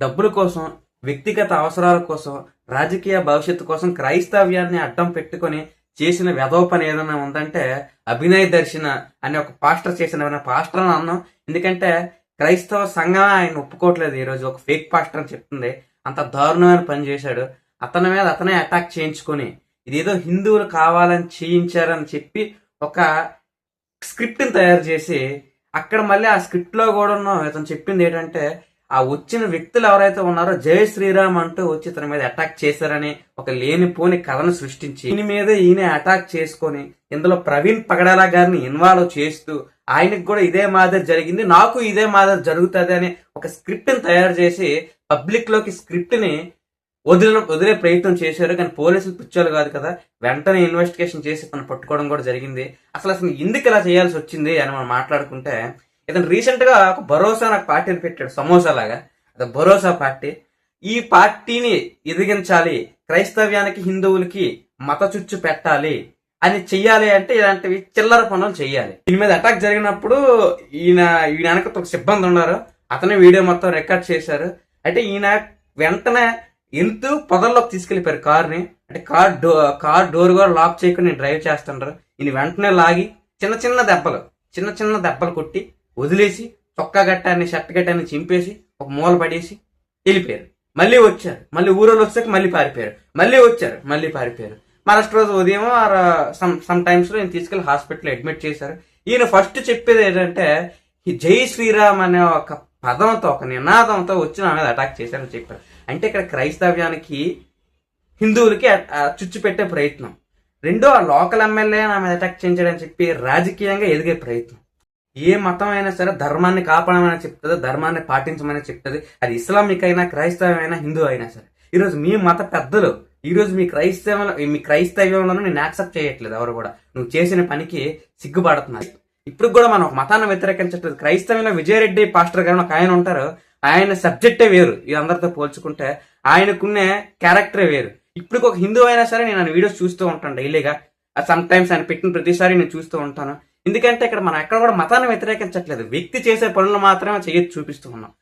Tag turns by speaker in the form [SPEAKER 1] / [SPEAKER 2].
[SPEAKER 1] డబ్బుల కోసం, వ్యక్తిగత అవసరాల కోసం, రాజకీయ భవిష్యత్తు కోసం క్రైస్తవ్యాన్ని అడ్డం పెట్టుకొని చేసిన వెధవ పని ఏదైనా ఉందంటే అభినయ్ దర్శన అనే ఒక పాస్టర్ చేసిన పాస్టర్ అని అన్నాం. ఎందుకంటే క్రైస్తవ సంఘం ఆయన ఒప్పుకోవట్లేదు. ఈరోజు ఒక ఫేక్ పాస్టర్ అని చెప్తుంది. అంత దారుణమైన పని చేశాడు. అతని మీద అతనే అటాక్ చేయించుకొని ఇదేదో హిందువులు కావాలని చేయించారని చెప్పి ఒక స్క్రిప్ట్ని తయారు చేసి అక్కడ మళ్ళీ ఆ స్క్రిప్ట్ లో కూడా ఇతను చెప్పింది ఏంటంటే ఆ వచ్చిన వ్యక్తులు ఎవరైతే ఉన్నారో జై శ్రీరామ్ అంటూ వచ్చి ఇతని మీద అటాక్ చేశారని ఒక లేనిపోని కథను సృష్టించి ఈయన మీద ఈయన అటాక్ చేసుకొని ఇందులో ప్రవీణ్ పగడాల గారిని ఇన్వాల్వ్ చేస్తూ ఆయనకు కూడా ఇదే మాదిరి జరిగింది, నాకు ఇదే మాదిరి జరుగుతుంది అని ఒక స్క్రిప్ట్ ని తయారు చేసి పబ్లిక్ లోకి స్క్రిప్ట్ ని వదిలే ప్రయత్నం చేశారు. కానీ పోలీసులు పిచ్చోలు కాదు కదా, వెంటనే ఇన్వెస్టిగేషన్ చేసి తను పట్టుకోవడం కూడా జరిగింది. అసలు ఎందుకు ఇలా చేయాల్సి వచ్చింది అని మనం మాట్లాడుకుంటే ఇతను రీసెంట్ గా ఒక భరోసా నాకు పార్టీని పెట్టాడు, సమోసా లాగా. అది భరోసా పార్టీ. ఈ పార్టీని ఎదిగించాలి, క్రైస్తవ్యానికి హిందువులకి మత చుచ్చు పెట్టాలి అని చెయ్యాలి అంటే ఇలాంటివి చిల్లర పనులు చెయ్యాలి. దీని మీద అటాక్ జరిగినప్పుడు ఈయన వెనక ఒక సిబ్బంది ఉన్నారు, అతనే వీడియో మొత్తం రికార్డ్ చేశారు. అంటే ఈయన వెంటనే వెళ్తూ పొదల్లోకి తీసుకెళ్లిపోయారు కార్ని. అంటే కార్ డోర్ కూడా లాక్ చేయకుండా నేను డ్రైవ్ చేస్తుంటారు. ఈయన వెంటనే లాగి చిన్న చిన్న దెబ్బలు కొట్టి వదిలేసి చొక్కా గట్టాన్ని షర్ట్ గట్టాన్ని చింపేసి ఒక మూల పడేసి వెళ్ళిపోయారు. మళ్ళీ వచ్చారు, మళ్ళీ ఊరోళ్ళు వచ్చాక మళ్ళీ పారిపోయారు, మళ్ళీ వచ్చారు, మళ్ళీ పారిపోయారు. మరస్ట్ రోజు ఉదయం సమ్ టైమ్స్ లో ఈయన తీసుకెళ్లి హాస్పిటల్ అడ్మిట్ చేశారు. ఈయన ఫస్ట్ చెప్పేది ఏంటంటే జై శ్రీరామ్ అనే ఒక పదంతో, ఒక నినాదంతో వచ్చి నా మీద అటాక్ చేశారని చెప్పారు. అంటే ఇక్కడ క్రైస్తవ్యానికి హిందువులకి చుచ్చు పెట్టే ప్రయత్నం. రెండో ఆ లోకల్ ఎమ్మెల్యే నా మీద అటాక్ చేయించాడని చెప్పి రాజకీయంగా ఎదిగే ప్రయత్నం. ఏ మతం అయినా సరే ధర్మాన్ని కాపాడమని చెప్తుంది, ధర్మాన్ని పాటించమని చెప్తుంది. అది ఇస్లామిక్ అయినా, క్రైస్తవమైనా, హిందూ అయినా సరే. ఈరోజు మీ మత పెద్దలు ఈరోజు మీ క్రైస్తవ్యంలో నేను యాక్సెప్ట్ చేయట్లేదు. ఎవరు కూడా నువ్వు చేసిన పనికి సిగ్గుపడుతున్నారు. ఇప్పుడు కూడా మనం ఒక మతాన్ని వ్యతిరేకించట్లేదు. క్రైస్తవంలో విజయరెడ్డి పాస్టర్ గారు ఒక ఆయన ఉంటారు, ఆయన సబ్జెక్టే వేరు. ఈ అందరితో పోల్చుకుంటే ఆయనకున్నే క్యారెక్టరే వేరు. ఇప్పుడు ఒక హిందూ అయినా సరే నేను ఆయన వీడియోస్ చూస్తూ ఉంటాను డైలీగా. సమ్ టైమ్స్ ఆయన పెట్టిన ప్రతిసారి నేను చూస్తూ ఉంటాను. ఎందుకంటే ఇక్కడ మనం ఎక్కడ కూడా మతాన్ని వ్యతిరేకించట్లేదు, వ్యక్తి చేసే పనులు మాత్రమే చూపిస్తూ ఉన్నాం.